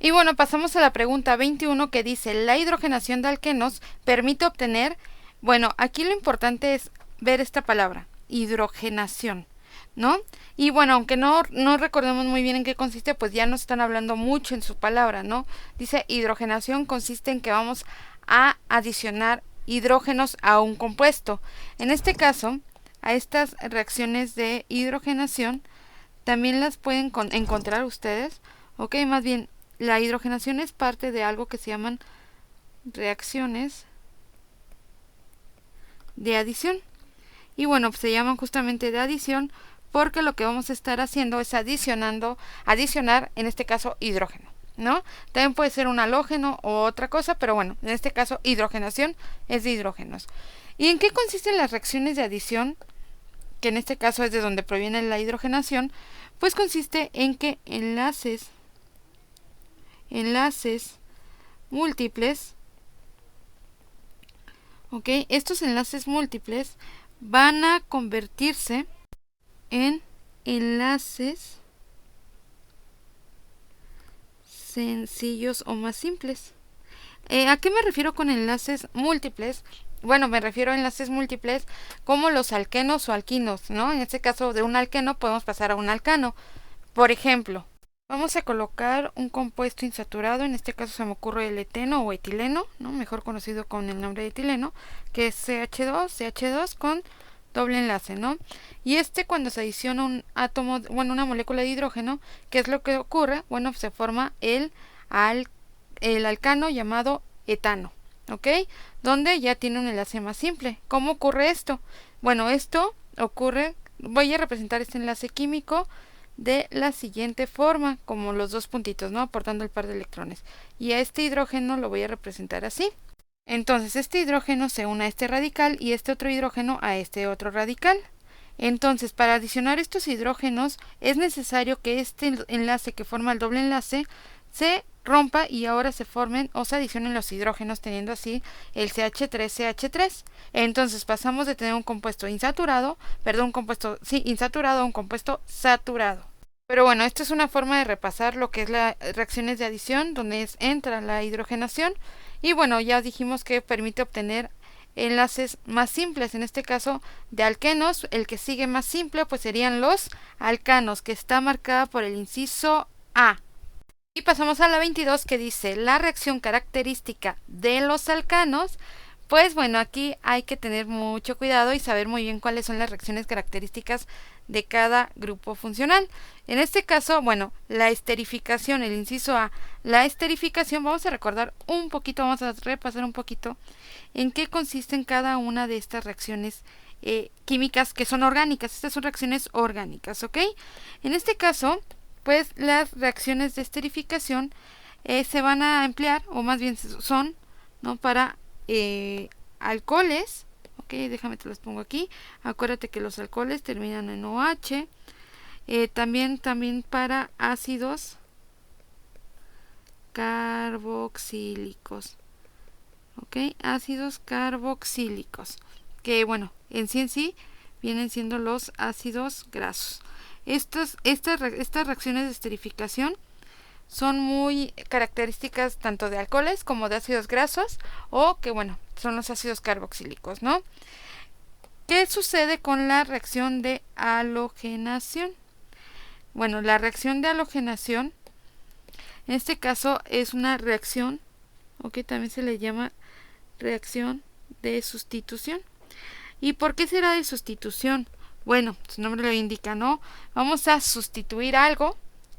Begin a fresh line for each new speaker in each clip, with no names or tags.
Y bueno, pasamos a la pregunta 21 que dice, la hidrogenación de alquenos permite obtener, bueno, aquí lo importante es ver esta palabra, hidrogenación, ¿no? Y bueno, aunque no recordemos muy bien en qué consiste, pues ya nos están hablando mucho en su palabra, ¿no? Dice, hidrogenación consiste en que vamos a adicionar hidrógenos a un compuesto. En este caso, a estas reacciones de hidrogenación también las pueden encontrar ustedes, ok, más bien la hidrogenación es parte de algo que se llaman reacciones de adición. Y bueno, pues se llaman justamente de adición porque lo que vamos a estar haciendo es adicionar en este caso hidrógeno, ¿no? También puede ser un halógeno o otra cosa, pero bueno, en este caso hidrogenación es de hidrógenos. ¿Y en qué consisten las reacciones de adición? Que en este caso es de donde proviene la hidrogenación, pues consiste en que enlaces múltiples, ¿ok? Estos enlaces múltiples van a convertirse en enlaces sencillos o más simples. ¿A qué me refiero con enlaces múltiples? Bueno, me refiero a enlaces múltiples como los alquenos o alquinos, ¿no? En este caso de un alqueno podemos pasar a un alcano. Por ejemplo, vamos a colocar un compuesto insaturado, en este caso se me ocurre el eteno o etileno, ¿no? Mejor conocido con el nombre de etileno, que es CH2 con doble enlace, ¿no? Y cuando se adiciona un átomo, bueno, una molécula de hidrógeno, ¿qué es lo que ocurre? Bueno, se forma el alcano llamado etano, ¿ok? Donde ya tiene un enlace más simple. ¿Cómo ocurre esto? Bueno, esto ocurre, voy a representar este enlace químico de la siguiente forma, como los dos puntitos, ¿no? Aportando el par de electrones. Y a este hidrógeno lo voy a representar así. Entonces este hidrógeno se une a este radical y este otro hidrógeno a este otro radical. Entonces, para adicionar estos hidrógenos es necesario que este enlace que forma el doble enlace se rompa y ahora se formen o se adicionen los hidrógenos, teniendo así el CH3CH3. Entonces pasamos de tener un compuesto insaturado a un compuesto saturado. Pero bueno, esta es una forma de repasar lo que es las reacciones de adición, donde entra la hidrogenación. Y bueno, ya dijimos que permite obtener enlaces más simples, en este caso de alquenos. El que sigue más simple pues serían los alcanos, que está marcada por el inciso A. Y pasamos a la 22 que dice la reacción característica de los alcanos. Pues bueno, aquí hay que tener mucho cuidado y saber muy bien cuáles son las reacciones características de cada grupo funcional. En este caso, bueno, la esterificación, el inciso A, la esterificación, vamos a recordar un poquito, vamos a repasar un poquito en qué consisten cada una de estas reacciones químicas que son orgánicas. Estas son reacciones orgánicas, ¿ok? En este caso, pues las reacciones de esterificación se van a emplear, o más bien son, ¿no? Para alcoholes, ok, déjame te los pongo aquí. Acuérdate que los alcoholes terminan en OH. También para ácidos carboxílicos, ok, ácidos carboxílicos, que bueno, en sí vienen siendo los ácidos grasos. Estas reacciones de esterificación son muy características tanto de alcoholes como de ácidos grasos, o que bueno, son los ácidos carboxílicos, ¿no? ¿Qué sucede con la reacción de halogenación? Bueno, la reacción de halogenación, en este caso es una reacción, ok, también se le llama reacción de sustitución. ¿Y por qué será de sustitución? Bueno, su nombre lo indica, ¿no? Vamos a sustituir algo.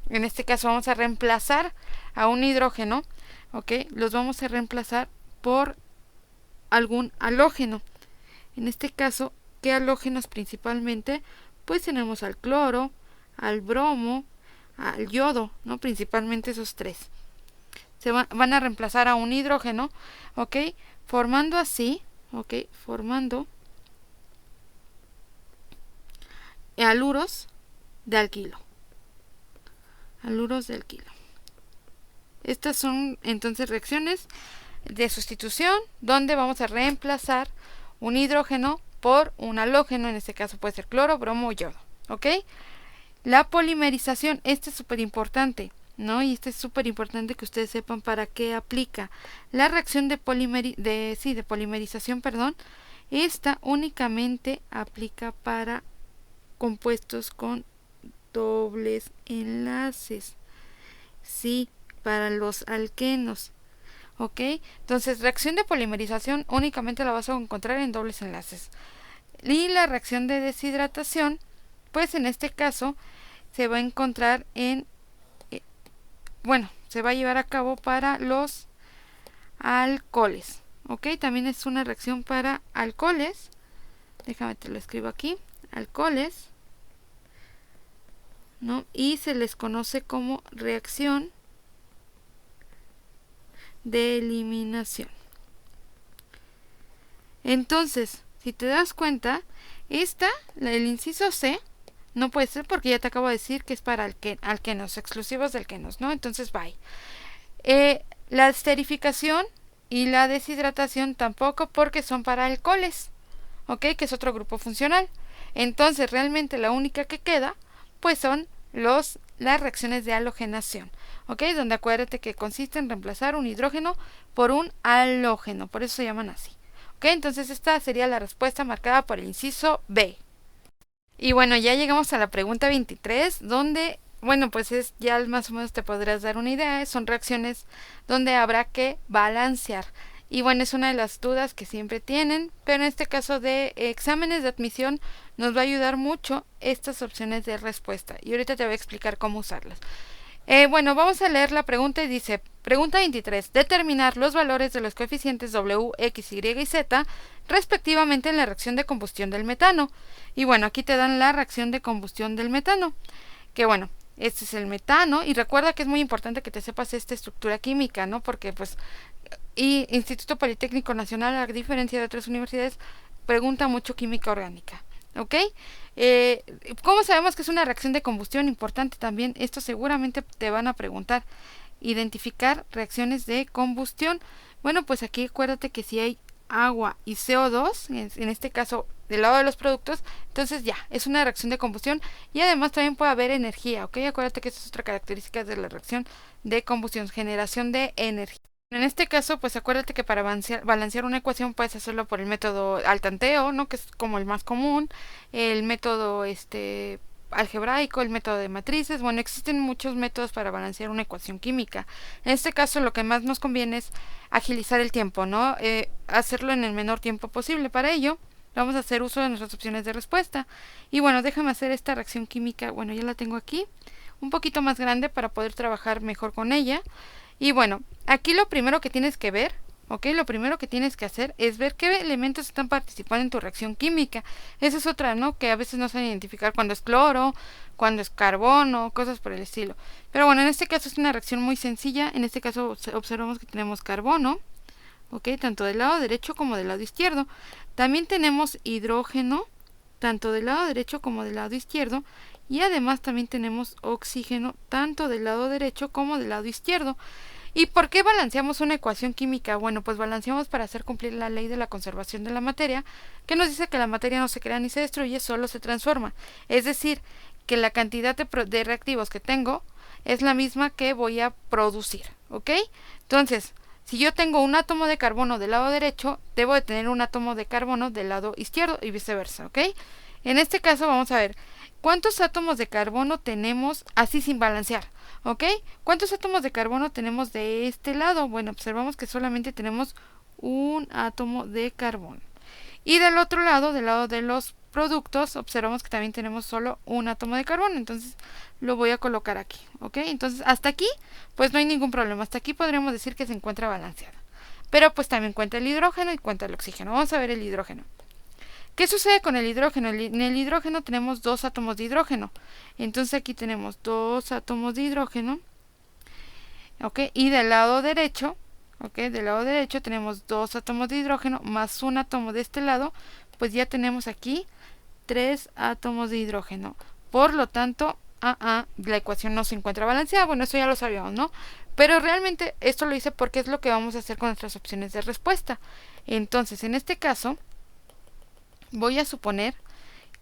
En este caso vamos a reemplazar a un hidrógeno, ¿ok? Los vamos a reemplazar por algún halógeno. En este caso, ¿qué halógenos principalmente? Pues tenemos al cloro, al bromo, al yodo, ¿no? Principalmente esos tres. Van a reemplazar a un hidrógeno, ¿ok? Formando así, ¿ok? Formando haluros de alquilo. Haluros de alquilo. Estas son entonces reacciones de sustitución donde vamos a reemplazar un hidrógeno por un halógeno, en este caso puede ser cloro, bromo o yodo, ¿ok? La polimerización, esta es súper importante, ¿no? Y esto es súper importante que ustedes sepan para qué aplica. La reacción de polimerización, perdón, esta únicamente aplica para compuestos con dobles enlaces. Sí, para los alquenos. ¿Ok? Entonces, reacción de polimerización únicamente la vas a encontrar en dobles enlaces. Y la reacción de deshidratación, pues en este caso se va a encontrar en, se va a llevar a cabo para los alcoholes. ¿Ok? También es una reacción para alcoholes. Déjame te lo escribo aquí. Alcoholes, ¿no? Y se les conoce como reacción de eliminación. Entonces, si te das cuenta, el inciso C, no puede ser porque ya te acabo de decir que es para alquenos, exclusivos de alquenos, ¿no? Entonces, bye. La esterificación y la deshidratación tampoco porque son para alcoholes, ¿ok? Que es otro grupo funcional. Entonces, realmente la única que queda, pues son las reacciones de halogenación, ¿ok? Donde acuérdate que consiste en reemplazar un hidrógeno por un halógeno, por eso se llaman así. ¿Ok? Entonces esta sería la respuesta marcada por el inciso B. Y bueno, ya llegamos a la pregunta 23, donde, bueno, pues ya más o menos te podrás dar una idea, son reacciones donde habrá que balancear. Y bueno, es una de las dudas que siempre tienen, pero en este caso de exámenes de admisión nos va a ayudar mucho estas opciones de respuesta. Y ahorita te voy a explicar cómo usarlas. Bueno, vamos a leer la pregunta y dice, pregunta 23, determinar los valores de los coeficientes W, X, Y y Z respectivamente en la reacción de combustión del metano. Y bueno, aquí te dan la reacción de combustión del metano, que bueno, este es el metano, y recuerda que es muy importante que te sepas esta estructura química, ¿no? Porque pues, y Instituto Politécnico Nacional, a diferencia de otras universidades, pregunta mucho química orgánica. ¿Ok? ¿Cómo sabemos que es una reacción de combustión? Importante también, esto seguramente te van a preguntar. Identificar reacciones de combustión. Bueno, pues aquí acuérdate que si hay agua y CO2, en este caso del lado de los productos, entonces ya, es una reacción de combustión y además también puede haber energía, ¿ok? Acuérdate que esa es otra característica de la reacción de combustión, generación de energía. En este caso, pues acuérdate que para balancear una ecuación puedes hacerlo por el método al tanteo, ¿no? Que es como el más común, el método algebraico, el método de matrices. Bueno, existen muchos métodos para balancear una ecuación química. En este caso, lo que más nos conviene es agilizar el tiempo, ¿no? Hacerlo en el menor tiempo posible. Para ello, vamos a hacer uso de nuestras opciones de respuesta. Y bueno, déjame hacer esta reacción química. Bueno, ya la tengo aquí, un poquito más grande para poder trabajar mejor con ella. Y bueno, aquí lo primero que tienes que ver, ¿ok? Lo primero que tienes que hacer es ver qué elementos están participando en tu reacción química. Esa es otra, ¿no? Que a veces no saben identificar cuando es cloro, cuando es carbono, cosas por el estilo. Pero bueno, en este caso es una reacción muy sencilla. En este caso observamos que tenemos carbono, ¿ok? Tanto del lado derecho como del lado izquierdo. También tenemos hidrógeno, tanto del lado derecho como del lado izquierdo. Y además también tenemos oxígeno, tanto del lado derecho como del lado izquierdo. ¿Y por qué balanceamos una ecuación química? Bueno, pues balanceamos para hacer cumplir la ley de la conservación de la materia, que nos dice que la materia no se crea ni se destruye, solo se transforma. Es decir, que la cantidad de reactivos que tengo es la misma que voy a producir, ¿ok? Entonces, si yo tengo un átomo de carbono del lado derecho, debo de tener un átomo de carbono del lado izquierdo y viceversa, ¿ok? En este caso vamos a ver cuántos átomos de carbono tenemos así sin balancear, ¿ok? ¿Cuántos átomos de carbono tenemos de este lado? Bueno, observamos que solamente tenemos un átomo de carbono. Y del otro lado, del lado de los productos, observamos que también tenemos solo un átomo de carbono. Entonces lo voy a colocar aquí, ¿ok? Entonces hasta aquí, pues no hay ningún problema. Hasta aquí podríamos decir que se encuentra balanceada. Pero pues también cuenta el hidrógeno y cuenta el oxígeno. Vamos a ver el hidrógeno. ¿Qué sucede con el hidrógeno? En el hidrógeno tenemos dos átomos de hidrógeno. Entonces aquí tenemos dos átomos de hidrógeno. ¿Ok? Y del lado derecho, ¿ok? Del lado derecho tenemos dos átomos de hidrógeno más un átomo de este lado. Pues ya tenemos aquí tres átomos de hidrógeno. Por lo tanto, la ecuación no se encuentra balanceada. Bueno, eso ya lo sabíamos, ¿no? Pero realmente esto lo hice porque es lo que vamos a hacer con nuestras opciones de respuesta. Entonces, en este caso, voy a suponer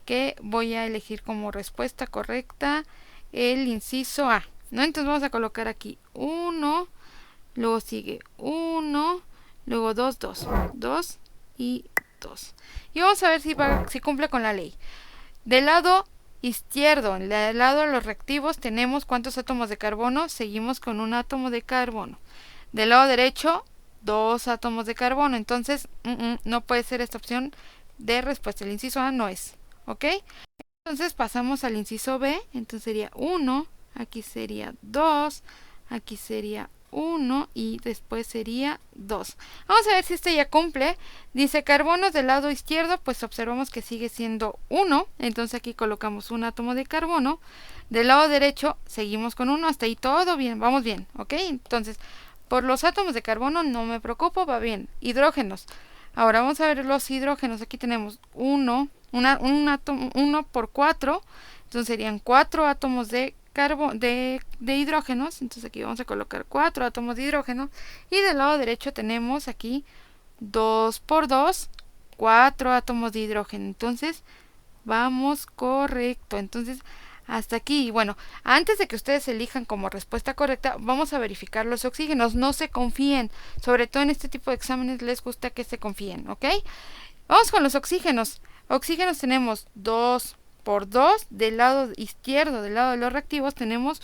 que voy a elegir como respuesta correcta el inciso A. ¿no? Entonces vamos a colocar aquí 1, luego sigue 1, luego 2, 2, 2 y 2. Y vamos a ver si cumple con la ley. Del lado izquierdo, del lado de los reactivos, tenemos ¿cuántos átomos de carbono? Seguimos con un átomo de carbono. Del lado derecho, 2 átomos de carbono. Entonces, no puede ser esta opción de respuesta. El inciso A no es. ¿Ok? Entonces pasamos al inciso B. Entonces sería 1, aquí sería 2, aquí sería 1 y después sería 2. Vamos a ver si este ya cumple. Dice carbonos del lado izquierdo, pues observamos que sigue siendo 1. Entonces aquí colocamos un átomo de carbono. Del lado derecho seguimos con 1. Hasta ahí todo bien, vamos bien. ¿Ok? Entonces, por los átomos de carbono no me preocupo, va bien. Hidrógenos. Ahora vamos a ver los hidrógenos. Aquí tenemos 1 por 4. Entonces serían 4 átomos de hidrógenos. Entonces aquí vamos a colocar 4 átomos de hidrógeno. Y del lado derecho tenemos aquí 2 por 2, 4 átomos de hidrógeno. Entonces vamos correcto. Entonces hasta aquí. Bueno, antes de que ustedes elijan como respuesta correcta, vamos a verificar los oxígenos. No se confíen. Sobre todo en este tipo de exámenes les gusta que se confíen, ¿ok? Vamos con los oxígenos. Oxígenos tenemos 2 por 2. Del lado izquierdo, del lado de los reactivos, tenemos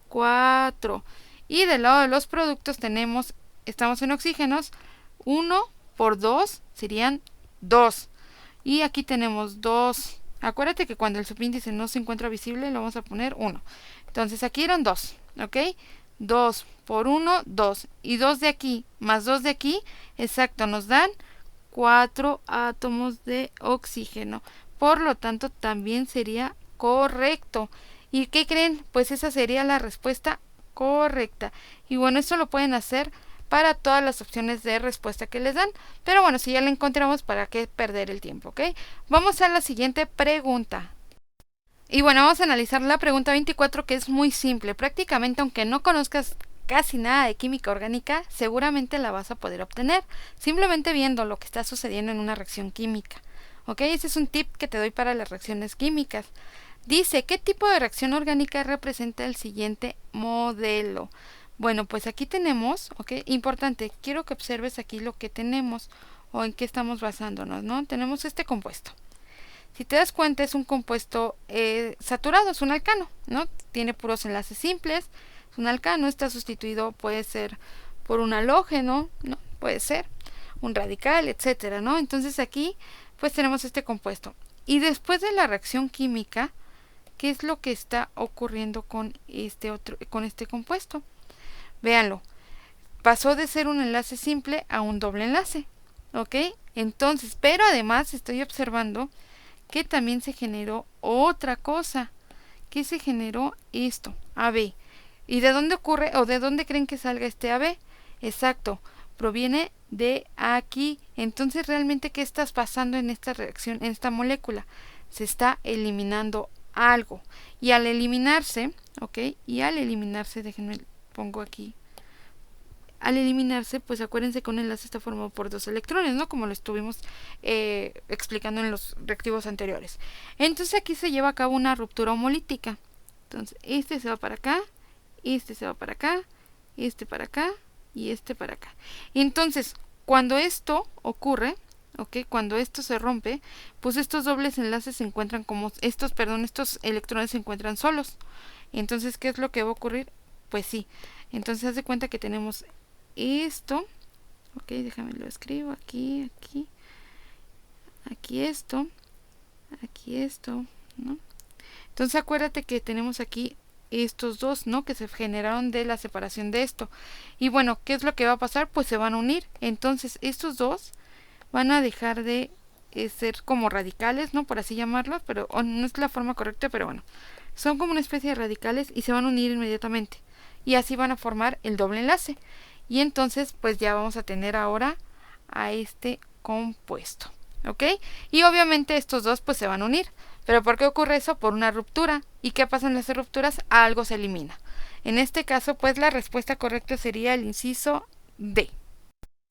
4. Y del lado de los productos estamos en oxígenos, 1 por 2 serían 2. Y aquí tenemos 2. Acuérdate que cuando el subíndice no se encuentra visible, lo vamos a poner 1. Entonces aquí eran 2, ¿ok? 2 por 1, 2. Y 2 de aquí más 2 de aquí, exacto, nos dan 4 átomos de oxígeno. Por lo tanto, también sería correcto. ¿Y qué creen? Pues esa sería la respuesta correcta. Y bueno, esto lo pueden hacer para todas las opciones de respuesta que les dan. Pero bueno, si ya la encontramos, ¿para qué perder el tiempo? ¿Ok? Vamos a la siguiente pregunta. Y bueno, vamos a analizar la pregunta 24, que es muy simple. Prácticamente, aunque no conozcas casi nada de química orgánica, seguramente la vas a poder obtener simplemente viendo lo que está sucediendo en una reacción química. ¿Ok? Ese es un tip que te doy para las reacciones químicas. Dice, ¿qué tipo de reacción orgánica representa el siguiente modelo? Bueno, pues aquí tenemos, ¿ok? Importante, quiero que observes aquí lo que tenemos o en qué estamos basándonos, ¿no? Tenemos este compuesto. Si te das cuenta, es un compuesto saturado, es un alcano, ¿no? Tiene puros enlaces simples, es un alcano, está sustituido, puede ser por un halógeno, ¿no? Puede ser un radical, etcétera, ¿no? Entonces aquí, pues tenemos este compuesto. Y después de la reacción química, ¿qué es lo que está ocurriendo con este compuesto? Véanlo, pasó de ser un enlace simple a un doble enlace, ¿ok? Entonces, pero además estoy observando que también se generó otra cosa. ¿Qué se generó? Esto, AB. ¿Y de dónde ocurre o de dónde creen que salga este AB? Exacto, proviene de aquí. Entonces, realmente, ¿qué está pasando en esta reacción, en esta molécula? Se está eliminando algo. Y al eliminarse, ¿ok? Y al eliminarse, déjenme pongo aquí. Al eliminarse, pues acuérdense que un enlace está formado por 2 electrones, ¿no? Como lo estuvimos explicando en los reactivos anteriores. Entonces aquí se lleva a cabo una ruptura homolítica. Entonces este se va para acá, este se va para acá, este para acá y este para acá. Entonces, cuando esto ocurre, ¿ok? Cuando esto se rompe, pues estos dobles enlaces se encuentran como estos electrones se encuentran solos. Entonces, ¿qué es lo que va a ocurrir? Pues sí. Entonces, haz de cuenta que tenemos esto, ok, déjame lo escribo aquí, aquí esto, ¿no? Entonces acuérdate que tenemos aquí estos dos, ¿no? Que se generaron de la separación de esto. Y bueno, ¿qué es lo que va a pasar? Pues se van a unir. Entonces estos dos van a dejar de ser como radicales, ¿no? Por así llamarlos, pero no es la forma correcta, pero bueno. Son como una especie de radicales y se van a unir inmediatamente. Y así van a formar el doble enlace. Y entonces pues ya vamos a tener ahora a este compuesto, ¿ok? Y obviamente estos dos pues se van a unir. ¿Pero por qué ocurre eso? Por una ruptura. ¿Y qué pasa en las rupturas? Algo se elimina. En este caso pues la respuesta correcta sería el inciso D.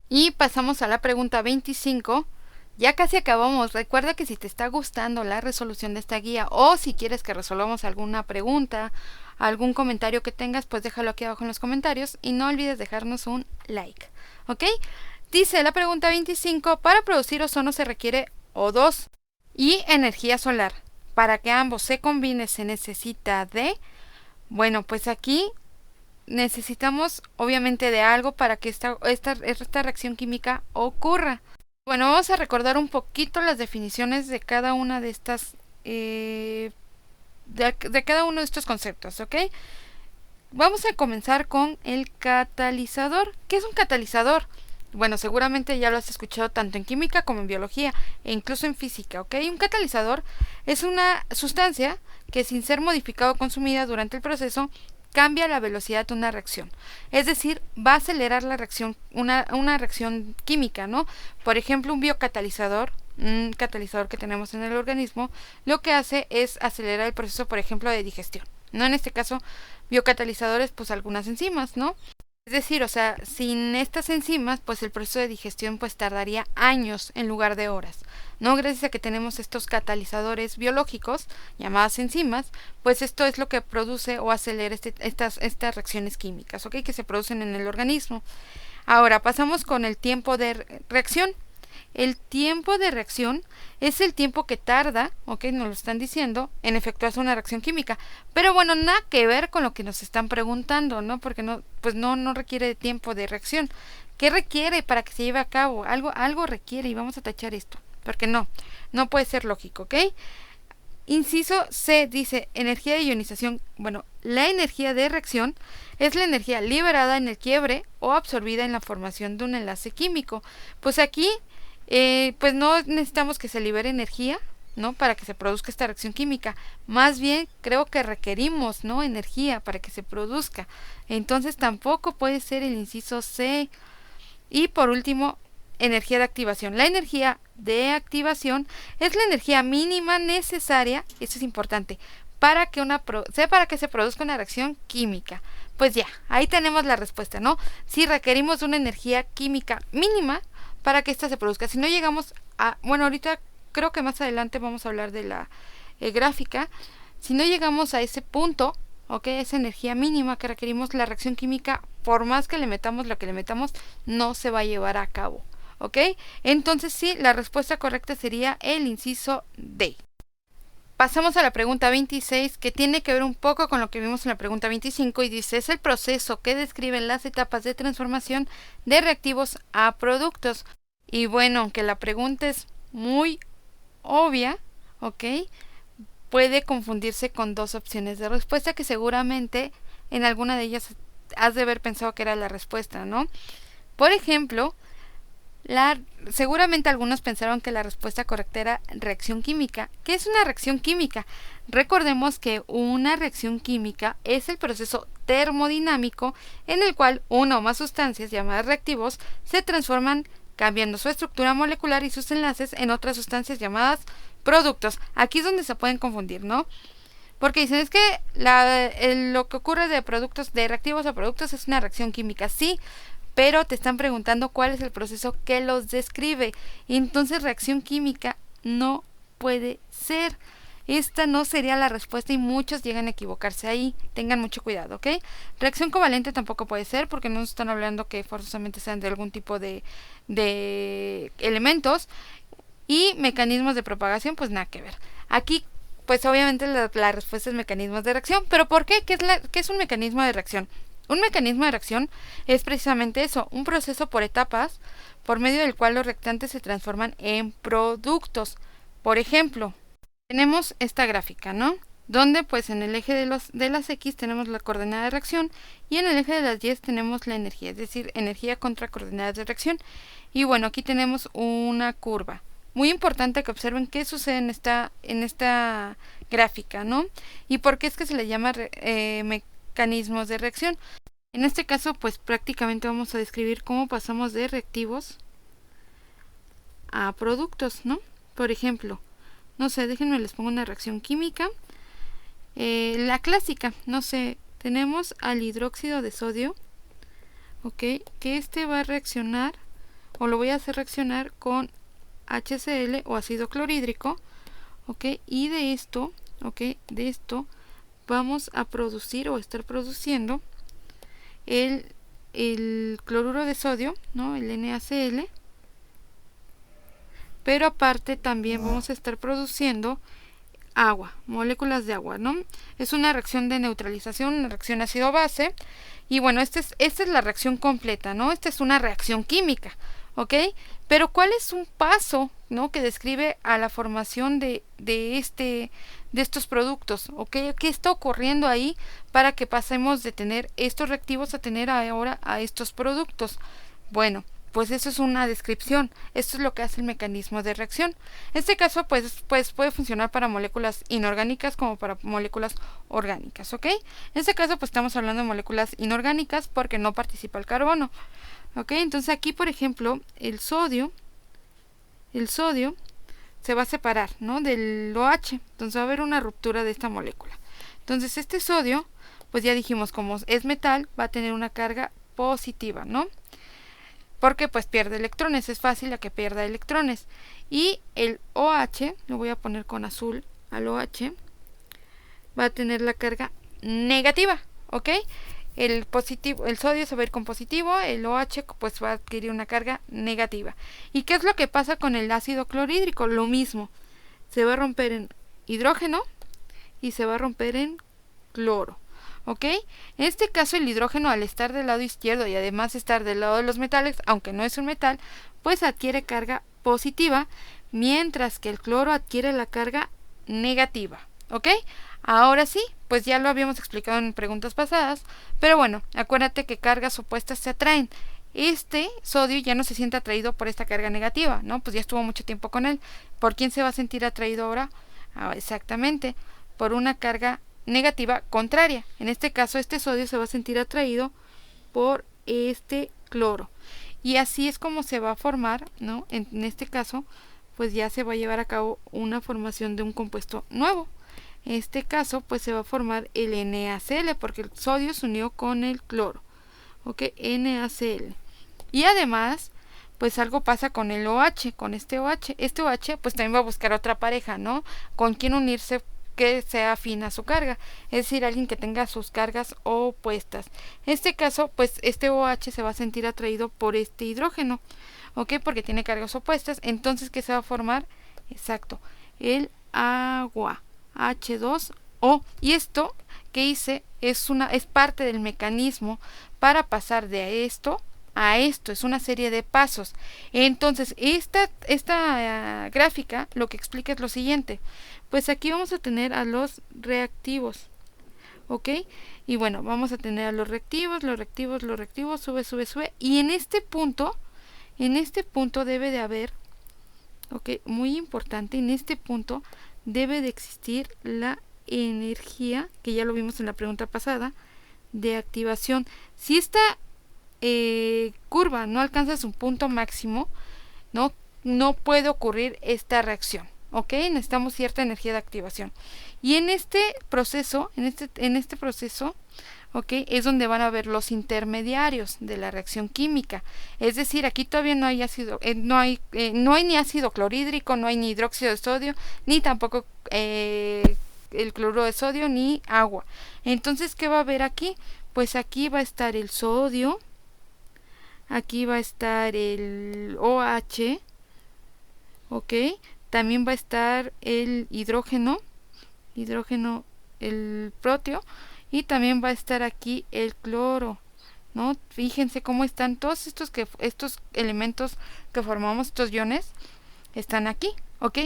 Y pasamos a la pregunta 25. Ya casi acabamos. Recuerda que si te está gustando la resolución de esta guía o si quieres que resolvamos alguna pregunta, algún comentario que tengas, pues déjalo aquí abajo en los comentarios y no olvides dejarnos un like. ¿Ok? Dice la pregunta 25, para producir ozono se requiere O2 y energía solar. Para que ambos se combinen se necesita de... Bueno, pues aquí necesitamos obviamente de algo para que esta reacción química ocurra. Bueno, vamos a recordar un poquito las definiciones de cada una de estas, de cada uno de estos conceptos, ¿ok? Vamos a comenzar con el catalizador. ¿Qué es un catalizador? Bueno, seguramente ya lo has escuchado tanto en química como en biología e incluso en física, ¿ok? Un catalizador es una sustancia que sin ser modificada o consumida durante el proceso cambia la velocidad de una reacción. Es decir, va a acelerar la reacción, una reacción química, ¿no? Por ejemplo, un biocatalizador, un catalizador que tenemos en el organismo, lo que hace es acelerar el proceso, por ejemplo, de digestión, ¿no? En este caso, biocatalizadores, pues algunas enzimas, ¿no? Es decir, o sea, sin estas enzimas, pues el proceso de digestión pues tardaría años en lugar de horas, ¿no? Gracias a que tenemos estos catalizadores biológicos, llamadas enzimas, pues esto es lo que produce o acelera estas reacciones químicas, ¿ok? Que se producen en el organismo. Ahora, pasamos con el tiempo de reacción. El tiempo de reacción es el tiempo que tarda, ok, nos lo están diciendo, en efectuarse una reacción química. Pero bueno, nada que ver con lo que nos están preguntando, ¿no? Porque no, pues no requiere de tiempo de reacción. ¿Qué requiere para que se lleve a cabo? Algo requiere y vamos a tachar esto. Porque no puede ser lógico, ¿ok? Inciso C dice energía de ionización. Bueno, la energía de reacción es la energía liberada en el quiebre o absorbida en la formación de un enlace químico. Pues aquí pues no necesitamos que se libere energía, ¿no? Para que se produzca esta reacción química. Más bien creo que requerimos, ¿no? Energía para que se produzca. Entonces tampoco puede ser el inciso C. Y por último, energía de activación. La energía de activación es la energía mínima necesaria, eso es importante, para que se produzca una reacción química. Pues ya, ahí tenemos la respuesta, ¿no? Si requerimos una energía química mínima para que ésta se produzca. Si no llegamos a... Bueno, ahorita creo que más adelante vamos a hablar de la gráfica. Si no llegamos a ese punto, ¿ok? Esa energía mínima que requerimos, la reacción química, por más que le metamos lo que le metamos, no se va a llevar a cabo, ¿ok? Entonces sí, la respuesta correcta sería el inciso D. Pasamos a la pregunta 26, que tiene que ver un poco con lo que vimos en la pregunta 25 y dice, es el proceso que describe las etapas de transformación de reactivos a productos. Y bueno, aunque la pregunta es muy obvia, ¿ok? Puede confundirse con dos opciones de respuesta que seguramente en alguna de ellas has de haber pensado que era la respuesta, ¿no? Por ejemplo, seguramente algunos pensaron que la respuesta correcta era reacción química. ¿Qué es una reacción química? Recordemos que una reacción química es el proceso termodinámico en el cual una o más sustancias llamadas reactivos se transforman cambiando su estructura molecular y sus enlaces en otras sustancias llamadas productos. Aquí es donde se pueden confundir, ¿no? Porque dicen, es que lo que ocurre de reactivos a productos es una reacción química. Sí, pero te están preguntando cuál es el proceso que los describe. Y entonces reacción química no puede ser. Esta no sería la respuesta y muchos llegan a equivocarse ahí. Tengan mucho cuidado, ¿ok? Reacción covalente tampoco puede ser porque no nos están hablando que forzosamente sean de algún tipo de elementos. Y mecanismos de propagación, pues nada que ver. Aquí, pues obviamente la respuesta es mecanismos de reacción. ¿Pero por qué? ¿Qué es un mecanismo de reacción? Un mecanismo de reacción es precisamente eso, un proceso por etapas por medio del cual los reactantes se transforman en productos. Por ejemplo, tenemos esta gráfica, ¿no? Donde pues en el eje de las X tenemos la coordenada de reacción y en el eje de las Y tenemos la energía, es decir, energía contra coordenadas de reacción. Y bueno, aquí tenemos una curva. Muy importante que observen qué sucede en esta gráfica, ¿no? Y por qué es que se le llama mecanismos de reacción. En este caso, pues prácticamente vamos a describir cómo pasamos de reactivos a productos, ¿no? Por ejemplo, no sé, déjenme les pongo una reacción química. La clásica, no sé, tenemos al hidróxido de sodio, ¿ok? Que este va a reaccionar, o lo voy a hacer reaccionar con HCl o ácido clorhídrico, ¿ok? Y de esto, ¿ok? De esto vamos a producir o estar produciendo el cloruro de sodio, ¿no? El NaCl, pero aparte también vamos a estar produciendo agua, moléculas de agua, ¿no? Es una reacción de neutralización, una reacción ácido-base, y bueno, esta es la reacción completa, ¿no? Esta es una reacción química, ¿ok? Pero ¿cuál es un paso, ¿no? Que describe a la formación de estos productos, ¿ok? ¿Qué está ocurriendo ahí para que pasemos de tener estos reactivos a tener ahora a estos productos? Bueno, pues eso es una descripción. Esto es lo que hace el mecanismo de reacción. En este caso, pues puede funcionar para moléculas inorgánicas como para moléculas orgánicas, ¿ok? En este caso, pues estamos hablando de moléculas inorgánicas porque no participa el carbono, ¿ok? Entonces aquí, por ejemplo, el sodio se va a separar, ¿no? Del OH. Entonces va a haber una ruptura de esta molécula. Entonces este sodio, pues ya dijimos, como es metal, va a tener una carga positiva, ¿no? Porque pues pierde electrones, es fácil a que pierda electrones. Y el OH, lo voy a poner con azul al OH, va a tener la carga negativa, ¿ok? El sodio se va a ir con positivo, el OH pues va a adquirir una carga negativa. ¿Y qué es lo que pasa con el ácido clorhídrico? Lo mismo, se va a romper en hidrógeno y se va a romper en cloro. ¿Ok? En este caso el hidrógeno, al estar del lado izquierdo y además estar del lado de los metales, aunque no es un metal, pues adquiere carga positiva, mientras que el cloro adquiere la carga negativa. ¿Ok? Ahora sí, pues ya lo habíamos explicado en preguntas pasadas, pero bueno, acuérdate que cargas opuestas se atraen. Este sodio ya no se siente atraído por esta carga negativa, ¿no? Pues ya estuvo mucho tiempo con él. ¿Por quién se va a sentir atraído ahora? Exactamente, por una carga negativa contraria. En este caso, este sodio se va a sentir atraído por este cloro. Y así es como se va a formar, ¿no? En este caso, pues ya se va a llevar a cabo una formación de un compuesto nuevo. En este caso, pues se va a formar el NaCl, porque el sodio se unió con el cloro. ¿Ok? NaCl. Y además, pues algo pasa con el OH, con este OH. Este OH, pues también va a buscar otra pareja, ¿no? Con quien unirse que sea afín a su carga, es decir, alguien que tenga sus cargas opuestas. En este caso, pues este OH se va a sentir atraído por este hidrógeno, ¿ok? Porque tiene cargas opuestas. Entonces, ¿qué se va a formar? Exacto, el agua, H2O. Y esto que hice es parte del mecanismo para pasar de esto a esto, es una serie de pasos. Entonces, esta gráfica lo que explica es lo siguiente. Pues aquí vamos a tener a los reactivos, ¿ok? Y bueno, vamos a tener a los reactivos, sube, y en este punto debe de haber, ¿ok? Muy importante, en este punto debe de existir la energía, que ya lo vimos en la pregunta pasada, de activación. Si esta curva no alcanza su punto máximo, no puede ocurrir esta reacción, ¿ok? Necesitamos cierta energía de activación. Y en este proceso, ¿ok? Es donde van a ver los intermediarios de la reacción química. Es decir, aquí todavía no hay ácido, no hay ni ácido clorhídrico, no hay ni hidróxido de sodio, ni tampoco el cloruro de sodio, ni agua. Entonces, ¿qué va a haber aquí? Pues aquí va a estar el sodio, aquí va a estar el OH, ¿ok? También va a estar el hidrógeno, el proteo, y también va a estar aquí el cloro, ¿no? Fíjense cómo están todos estos elementos que formamos, estos iones, están aquí, ¿ok?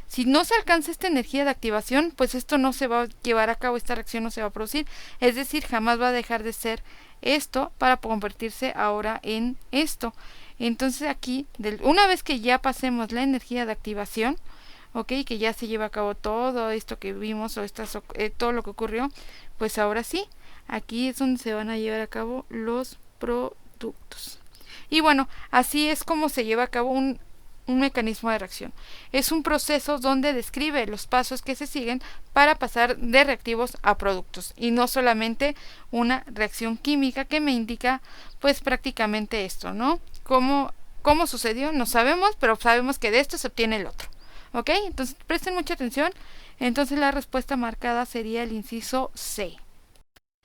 Si no se alcanza esta energía de activación, pues esto no se va a llevar a cabo, esta reacción no se va a producir, es decir, jamás va a dejar de ser esto para convertirse ahora en esto. Entonces aquí, una vez que ya pasemos la energía de activación, ¿ok? Que ya se lleva a cabo todo esto que vimos, todo lo que ocurrió, pues ahora sí, aquí es donde se van a llevar a cabo los productos. Y bueno, así es como se lleva a cabo un mecanismo de reacción. Es un proceso donde describe los pasos que se siguen para pasar de reactivos a productos, y no solamente una reacción química que me indica pues prácticamente esto, ¿no? Cómo ¿Cómo sucedió? No sabemos, pero sabemos que de esto se obtiene el otro. ¿Ok? Entonces presten mucha atención. Entonces la respuesta marcada sería el inciso C.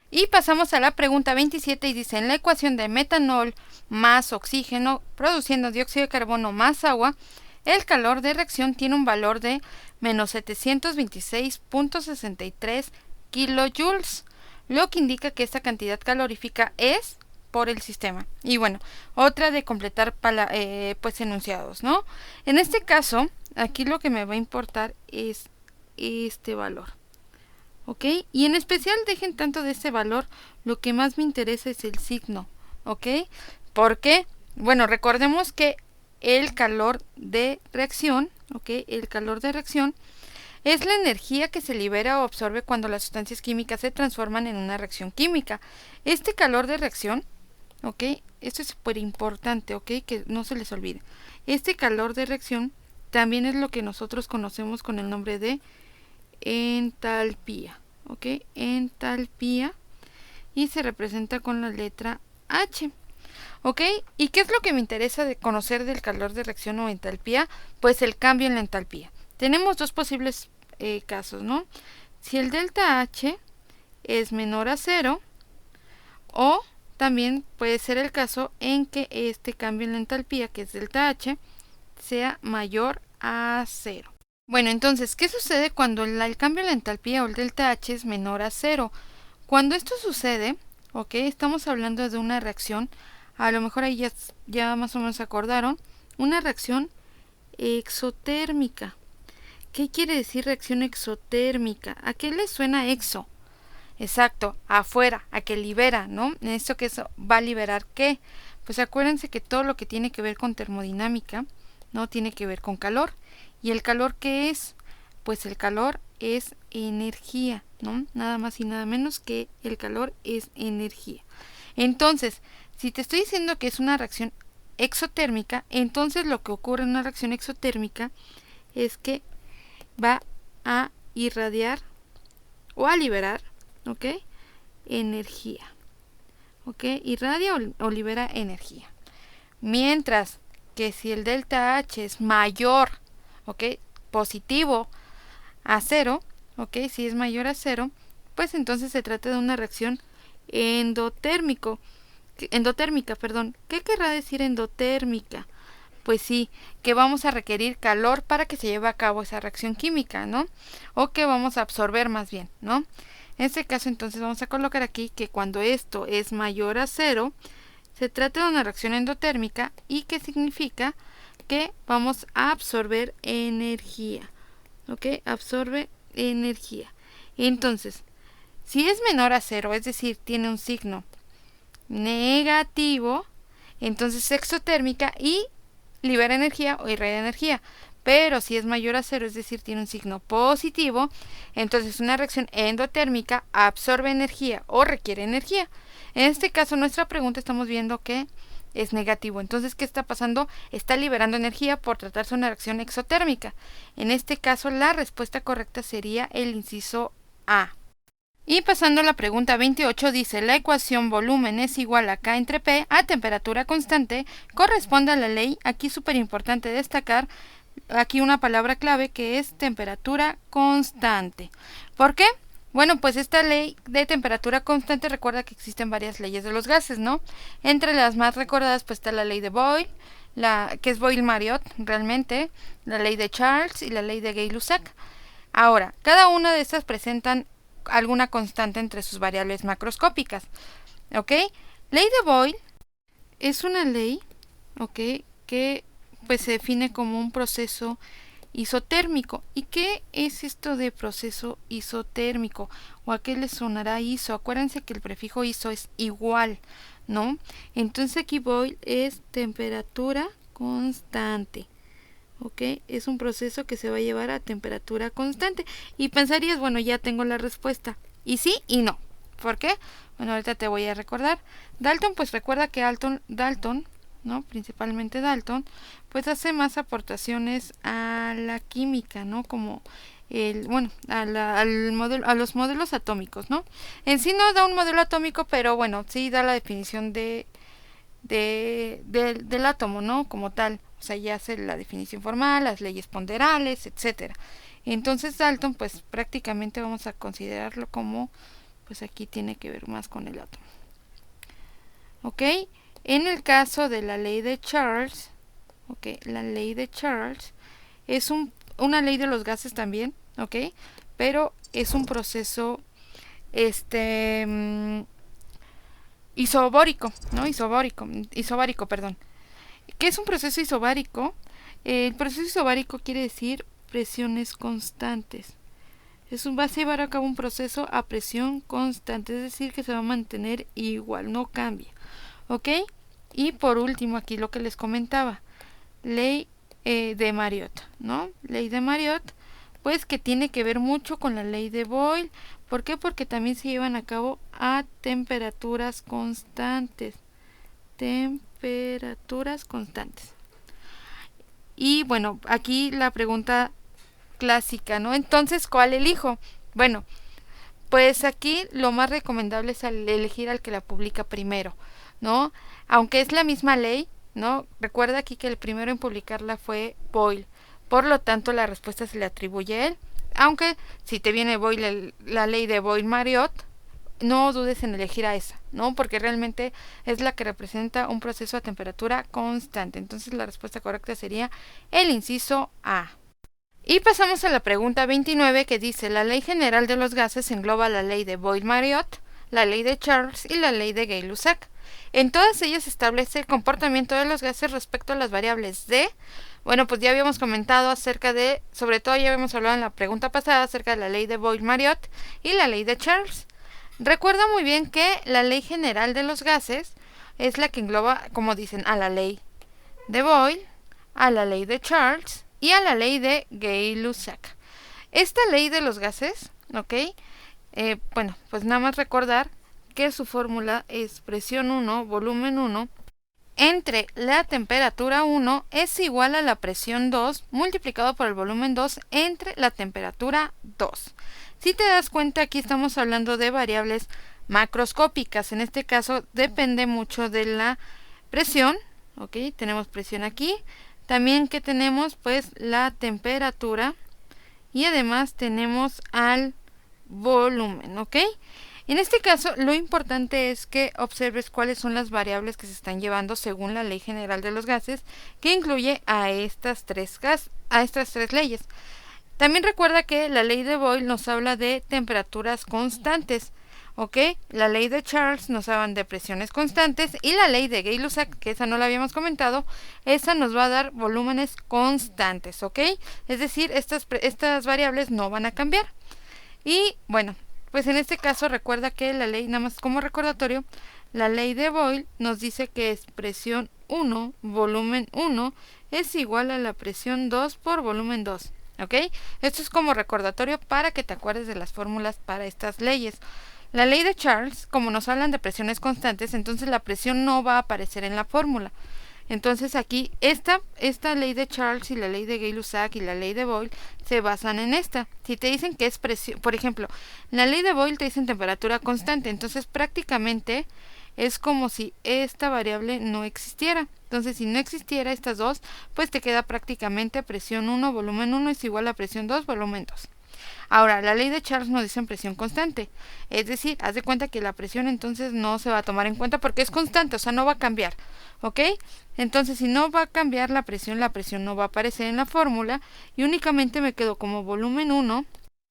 Y pasamos a la pregunta 27 y dice, en la ecuación de metanol más oxígeno produciendo dióxido de carbono más agua, el calor de reacción tiene un valor de menos 726.63 kilojoules, lo que indica que esta cantidad calorífica es por el sistema. Y bueno, otra de completar pues enunciados, ¿no? En este caso, aquí lo que me va a importar es este valor. ¿Ok? Y en especial dejen tanto de este valor, lo que más me interesa es el signo. ¿Ok? ¿Por qué? Bueno, recordemos que el calor de reacción, ¿ok? El calor de reacción es la energía que se libera o absorbe cuando las sustancias químicas se transforman en una reacción química. Este calor de reacción, ¿ok? Esto es súper importante, ¿ok? Que no se les olvide. Este calor de reacción también es lo que nosotros conocemos con el nombre de entalpía, ¿ok? Entalpía, y se representa con la letra H, ¿ok? ¿Y qué es lo que me interesa de conocer del calor de reacción o entalpía? Pues el cambio en la entalpía. Tenemos dos posibles casos, ¿no? Si el delta H es menor a 0, o también puede ser el caso en que este cambio en la entalpía, que es delta H, sea mayor a 0. Bueno, entonces, ¿qué sucede cuando el cambio en la entalpía o el delta H es menor a 0? Cuando esto sucede, ¿ok? Estamos hablando de una reacción, a lo mejor ahí ya más o menos se acordaron, una reacción exotérmica. ¿Qué quiere decir reacción exotérmica? ¿A qué le suena exo? Exacto, afuera, a que libera, ¿no? ¿Esto que eso va a liberar qué? Pues acuérdense que todo lo que tiene que ver con termodinámica, ¿no? Tiene que ver con calor. ¿Y el calor qué es? Pues el calor es energía, ¿no? Nada más y nada menos que el calor es energía. Entonces, si te estoy diciendo que es una reacción exotérmica, entonces lo que ocurre en una reacción exotérmica es que va a irradiar o a liberar, ¿ok? Energía, ¿ok? Irradia o libera energía. Mientras que si el delta H es mayor, ¿ok? Positivo a 0, ¿ok? Si es mayor a 0, pues entonces se trata de una reacción endotérmica, perdón. ¿Qué querrá decir endotérmica? Pues sí, que vamos a requerir calor para que se lleve a cabo esa reacción química, ¿no? O que vamos a absorber más bien, ¿no? En este caso entonces vamos a colocar aquí que cuando esto es mayor a 0, se trata de una reacción endotérmica y que significa que vamos a absorber energía, ¿ok? Absorbe energía. Entonces, si es menor a 0, es decir, tiene un signo negativo, entonces es exotérmica y libera energía o irradia energía. Pero si es mayor a 0, es decir, tiene un signo positivo, entonces una reacción endotérmica absorbe energía o requiere energía. En este caso, nuestra pregunta estamos viendo que es negativo. Entonces, ¿qué está pasando? Está liberando energía por tratarse de una reacción exotérmica. En este caso, la respuesta correcta sería el inciso A. Y pasando a la pregunta 28, dice, la ecuación volumen es igual a K entre P a temperatura constante, corresponde a la ley, aquí súper importante destacar, aquí una palabra clave que es temperatura constante. ¿Por qué? Bueno, pues esta ley de temperatura constante, recuerda que existen varias leyes de los gases, ¿no? Entre las más recordadas pues está la ley de Boyle, que es Boyle-Mariotte realmente, la ley de Charles y la ley de Gay-Lussac. Ahora, cada una de estas presentan alguna constante entre sus variables macroscópicas, ¿ok? Ley de Boyle es una ley, ¿ok? Que pues se define como un proceso isotérmico. ¿Y qué es esto de proceso isotérmico? ¿O a qué les sonará iso? Acuérdense que el prefijo iso es igual, ¿no? Entonces aquí Boyle es temperatura constante. ¿Ok? Es un proceso que se va a llevar a temperatura constante. Y pensarías, bueno, ya tengo la respuesta. Y sí y no. ¿Por qué? Bueno, ahorita te voy a recordar. Dalton, pues recuerda que Dalton, ¿no? Principalmente Dalton, pues hace más aportaciones a la química, ¿no? Como al modelo, a los modelos atómicos, ¿no? En sí no da un modelo atómico, pero bueno, sí da la definición de del átomo, ¿no? Como tal. O sea, ya hace la definición formal, las leyes ponderales, etcétera. Entonces Dalton, pues prácticamente vamos a considerarlo como, pues aquí tiene que ver más con el átomo. ¿Ok? En el caso de la ley de Charles, ¿ok? La ley de Charles es una ley de los gases también, ¿ok? Pero es un proceso, isobórico, ¿no? Isobárico, perdón. ¿Qué es un proceso isobárico? El proceso isobárico quiere decir presiones constantes. Va a llevar a cabo un proceso a presión constante, es decir, que se va a mantener igual, no cambia. ¿Ok? Y por último, aquí lo que les comentaba, ley de Mariotte, ¿no? Ley de Mariotte, pues que tiene que ver mucho con la ley de Boyle. ¿Por qué? Porque también se llevan a cabo a temperaturas constantes. Temperaturas constantes. Y bueno, aquí la pregunta clásica, ¿no? Entonces, ¿cuál elijo? Bueno, pues aquí lo más recomendable es elegir al que la publica primero, ¿no? Aunque es la misma ley, ¿no? Recuerda aquí que el primero en publicarla fue Boyle. Por lo tanto, la respuesta se le atribuye a él. Aunque si te viene Boyle, la ley de Boyle-Mariotte, no dudes en elegir a esa, ¿no? Porque realmente es la que representa un proceso a temperatura constante. Entonces la respuesta correcta sería el inciso A. Y pasamos a la pregunta 29 que dice: la ley general de los gases engloba la ley de Boyle-Mariotte, la ley de Charles y la ley de Gay-Lussac. En todas ellas se establece el comportamiento de los gases respecto a las variables de... Bueno, pues ya habíamos comentado acerca de... Sobre todo ya habíamos hablado en la pregunta pasada acerca de la ley de Boyle-Mariotte y la ley de Charles. Recuerda muy bien que la ley general de los gases es la que engloba, como dicen, a la ley de Boyle, a la ley de Charles y a la ley de Gay-Lussac. Esta ley de los gases, ¿ok? Bueno, pues nada más recordar que su fórmula es presión 1, volumen 1, entre la temperatura 1 es igual a la presión 2 multiplicado por el volumen 2 entre la temperatura 2. Si te das cuenta, aquí estamos hablando de variables macroscópicas. En este caso depende mucho de la presión. ¿Ok? Tenemos presión aquí. También que tenemos pues la temperatura. Y además tenemos al volumen. ¿Ok? En este caso, lo importante es que observes cuáles son las variables que se están llevando según la Ley General de los Gases, que incluye a estas tres leyes. También recuerda que la ley de Boyle nos habla de temperaturas constantes, ¿ok? La ley de Charles nos habla de presiones constantes y la ley de Gay-Lussac, que esa no la habíamos comentado, esa nos va a dar volúmenes constantes, ¿ok? Es decir, estas variables no van a cambiar. Y bueno, pues en este caso recuerda que la ley, nada más como recordatorio, la ley de Boyle nos dice que es presión 1, volumen 1, es igual a la presión 2 por volumen 2. ¿Ok? Esto es como recordatorio para que te acuerdes de las fórmulas para estas leyes. La ley de Charles, como nos hablan de presiones constantes, entonces la presión no va a aparecer en la fórmula. Entonces aquí esta ley de Charles y la ley de Gay-Lussac y la ley de Boyle se basan en esta. Si te dicen que es presión, por ejemplo, la ley de Boyle te dicen temperatura constante, entonces prácticamente es como si esta variable no existiera. Entonces, si no existiera estas dos, pues te queda prácticamente presión 1, volumen 1 es igual a presión 2, volumen 2. Ahora, la ley de Charles nos dice presión constante. Es decir, haz de cuenta que la presión entonces no se va a tomar en cuenta porque es constante, o sea, no va a cambiar. ¿Ok? Entonces, si no va a cambiar la presión no va a aparecer en la fórmula y únicamente me quedo como volumen 1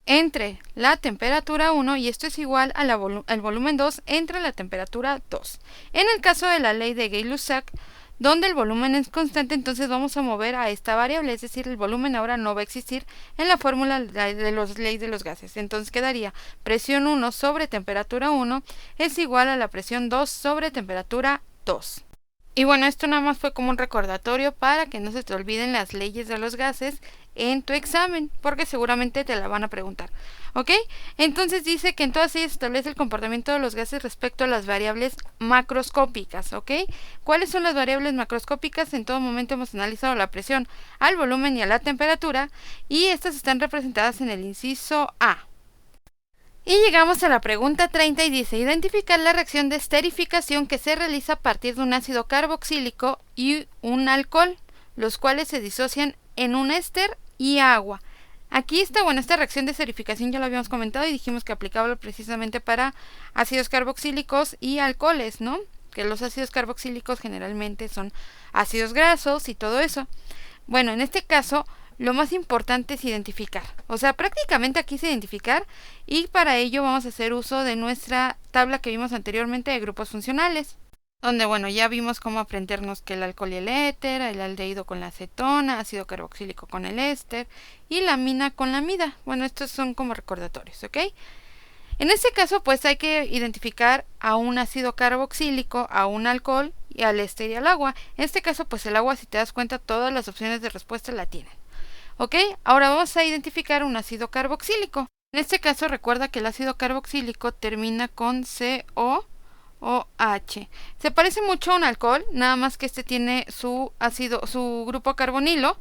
entre la temperatura 1 y esto es igual al volumen 2 entre la temperatura 2. En el caso de la ley de Gay-Lussac, donde el volumen es constante, entonces vamos a mover a esta variable, es decir, el volumen ahora no va a existir en la fórmula de los leyes de los gases. Entonces quedaría presión 1 sobre temperatura 1 es igual a la presión 2 sobre temperatura 2. Y bueno, esto nada más fue como un recordatorio para que no se te olviden las leyes de los gases en tu examen, porque seguramente te la van a preguntar, ¿ok? Entonces dice que en todas ellas establece el comportamiento de los gases respecto a las variables macroscópicas, ¿ok? ¿Cuáles son las variables macroscópicas? En todo momento hemos analizado la presión, al volumen y a la temperatura, y estas están representadas en el inciso A. Y llegamos a la pregunta 30 y dice, identificar la reacción de esterificación que se realiza a partir de un ácido carboxílico y un alcohol, los cuales se disocian en un éster y agua. Aquí está, bueno, esta reacción de esterificación ya lo habíamos comentado y dijimos que aplicable precisamente para ácidos carboxílicos y alcoholes, ¿no? Que los ácidos carboxílicos generalmente son ácidos grasos y todo eso. Bueno, en este caso lo más importante es identificar. O sea, prácticamente aquí es identificar y para ello vamos a hacer uso de nuestra tabla que vimos anteriormente de grupos funcionales. Donde, bueno, ya vimos cómo aprendernos que el alcohol y el éter, el aldehído con la acetona, ácido carboxílico con el éster y la amina con la amida. Bueno, estos son como recordatorios, ¿ok? En este caso, pues hay que identificar a un ácido carboxílico, a un alcohol y al éster y al agua. En este caso, pues el agua, si te das cuenta, todas las opciones de respuesta la tienen. ¿Ok? Ahora vamos a identificar un ácido carboxílico. En este caso, recuerda que el ácido carboxílico termina con COOH. Se parece mucho a un alcohol, nada más que este tiene su grupo carbonilo,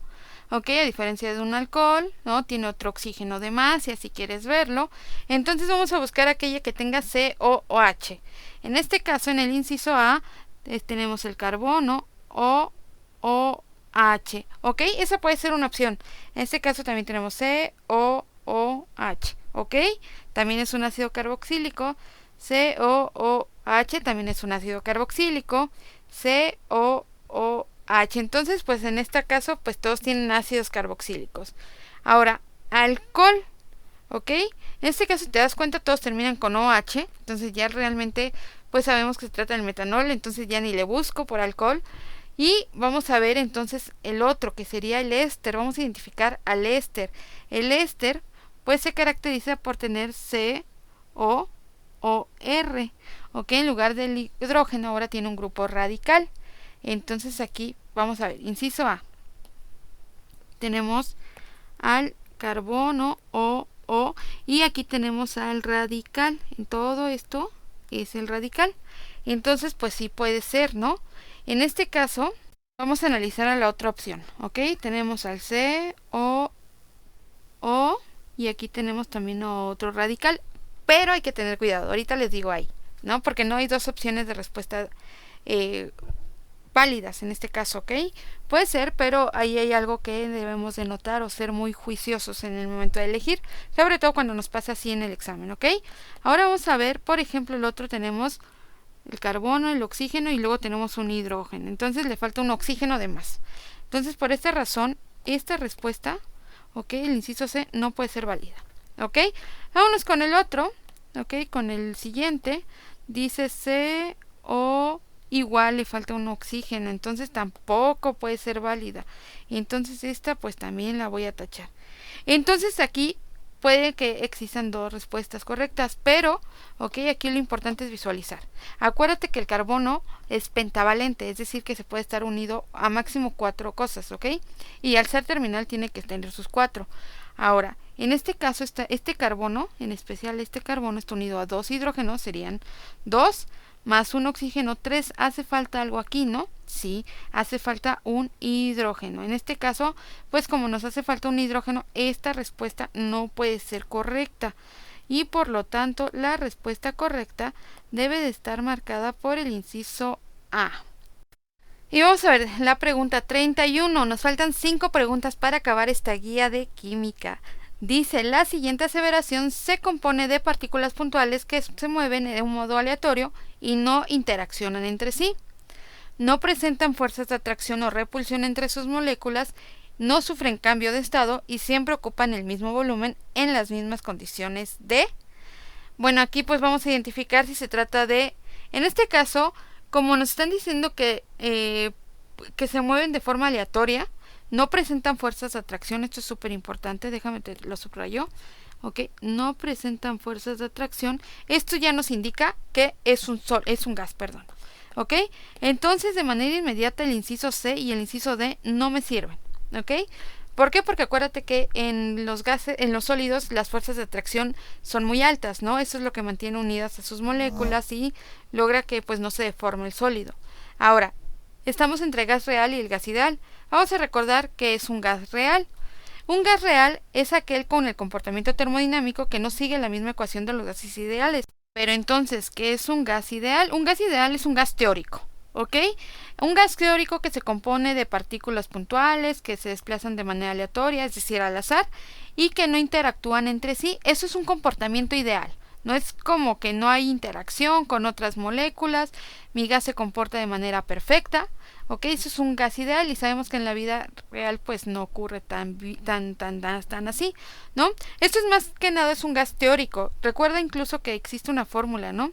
¿ok? A diferencia de un alcohol, ¿no? Tiene otro oxígeno de más, si así quieres verlo. Entonces vamos a buscar aquella que tenga COOH. En este caso, en el inciso A, tenemos el carbono OOH. ¿Ok? Esa puede ser una opción. En este caso también tenemos COOH. ¿Ok? También es un ácido carboxílico. COOH también es un ácido carboxílico. COOH. Entonces, pues en este caso, pues todos tienen ácidos carboxílicos. Ahora, alcohol. ¿Ok? En este caso, si te das cuenta, todos terminan con OH. Entonces ya realmente, pues sabemos que se trata del metanol. Entonces ya ni le busco por alcohol. Y vamos a ver entonces el otro, que sería el éster. Vamos a identificar al éster. El éster, pues se caracteriza por tener COOR. ¿Ok? En lugar del hidrógeno, ahora tiene un grupo radical. Entonces aquí, vamos a ver, inciso A. Tenemos al carbono OO y aquí tenemos al radical. En todo esto es el radical. Entonces, pues sí puede ser, ¿no? En este caso, vamos a analizar a la otra opción, ¿ok? Tenemos al COO y aquí tenemos también otro radical, pero hay que tener cuidado, ahorita les digo ahí, ¿no? Porque no hay dos opciones de respuesta válidas en este caso, ¿ok? Puede ser, pero ahí hay algo que debemos de notar o ser muy juiciosos en el momento de elegir, sobre todo cuando nos pasa así en el examen, ¿ok? Ahora vamos a ver, por ejemplo, el otro tenemos el carbono, el oxígeno y luego tenemos un hidrógeno. Entonces le falta un oxígeno de más. Entonces por esta razón, esta respuesta, ok, el inciso C no puede ser válida. Ok, vámonos con el otro, ok, con el siguiente. Dice CO igual le falta un oxígeno, entonces tampoco puede ser válida. Entonces esta pues también la voy a tachar. Entonces aquí puede que existan dos respuestas correctas, pero, ok, aquí lo importante es visualizar. Acuérdate que el carbono es pentavalente, es decir, que se puede estar unido a máximo 4 cosas, ok, y al ser terminal tiene que tener sus 4. Ahora, en este caso, este carbono, en especial este carbono, está unido a 2 hidrógenos, serían 2 más un oxígeno, 3. Hace falta algo aquí, ¿no? Sí, hace falta un hidrógeno. En este caso, pues como nos hace falta un hidrógeno, esta respuesta no puede ser correcta. Y por lo tanto, la respuesta correcta debe de estar marcada por el inciso A. Y vamos a ver la pregunta 31. Nos faltan 5 preguntas para acabar esta guía de química. Dice, la siguiente aseveración se compone de partículas puntuales que se mueven de un modo aleatorio y no interaccionan entre sí. No presentan fuerzas de atracción o repulsión entre sus moléculas, no sufren cambio de estado y siempre ocupan el mismo volumen en las mismas condiciones de... Bueno, aquí pues vamos a identificar si se trata de... En este caso, como nos están diciendo que se mueven de forma aleatoria, no presentan fuerzas de atracción, esto es súper importante, déjame te lo subrayo, ok, no presentan fuerzas de atracción, esto ya nos indica que es un gas, perdón, ok, entonces de manera inmediata el inciso C y el inciso D no me sirven, ok, ¿por qué? Porque acuérdate que en los gases, en los sólidos, las fuerzas de atracción son muy altas, ¿no? Eso es lo que mantiene unidas a sus moléculas y logra que pues no se deforme el sólido. Ahora, estamos entre el gas real y el gas ideal. Vamos a recordar que es un gas real. Un gas real es aquel con el comportamiento termodinámico que no sigue la misma ecuación de los gases ideales. Pero entonces, ¿qué es un gas ideal? Un gas ideal es un gas teórico, ¿ok? Un gas teórico que se compone de partículas puntuales, que se desplazan de manera aleatoria, es decir, al azar, y que no interactúan entre sí. Eso es un comportamiento ideal. No es como que no hay interacción con otras moléculas, mi gas se comporta de manera perfecta, ¿ok? Eso es un gas ideal y sabemos que en la vida real pues no ocurre tan así, ¿no? Esto es más que nada es un gas teórico. Recuerda incluso que existe una fórmula, ¿no?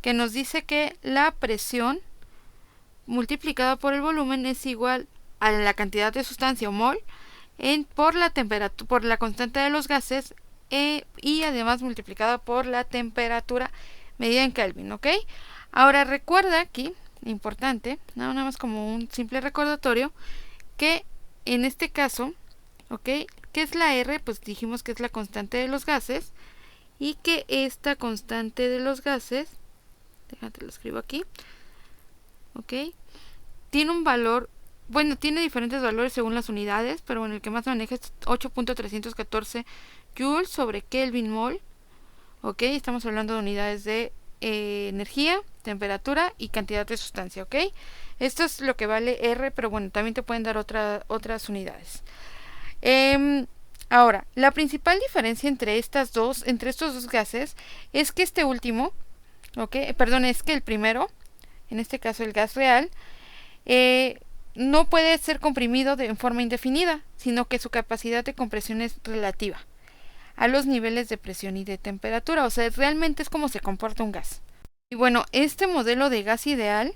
Que nos dice que la presión multiplicada por el volumen es igual a la cantidad de sustancia o mol por la temperatura, por la constante de los gases y además multiplicada por la temperatura medida en Kelvin, ¿ok? Ahora recuerda aquí, importante, nada más como un simple recordatorio, que en este caso, ¿ok? ¿Qué es la R? Pues dijimos que es la constante de los gases y que esta constante de los gases, déjate lo escribo aquí, ¿ok? Tiene un valor, bueno, tiene diferentes valores según las unidades, pero en el que más maneja es 8.314 joules sobre Kelvin mol, ¿ok? Estamos hablando de unidades de energía, temperatura y cantidad de sustancia, ¿ok? Esto es lo que vale R, pero bueno, también te pueden dar otras unidades. Ahora, la principal diferencia entre estos dos gases es que este último, ¿ok? Perdón, es que el primero, en este caso el gas real, no puede ser comprimido en forma indefinida, sino que su capacidad de compresión es relativa a los niveles de presión y de temperatura, o sea, realmente es como se comporta un gas. Y bueno, este modelo de gas ideal,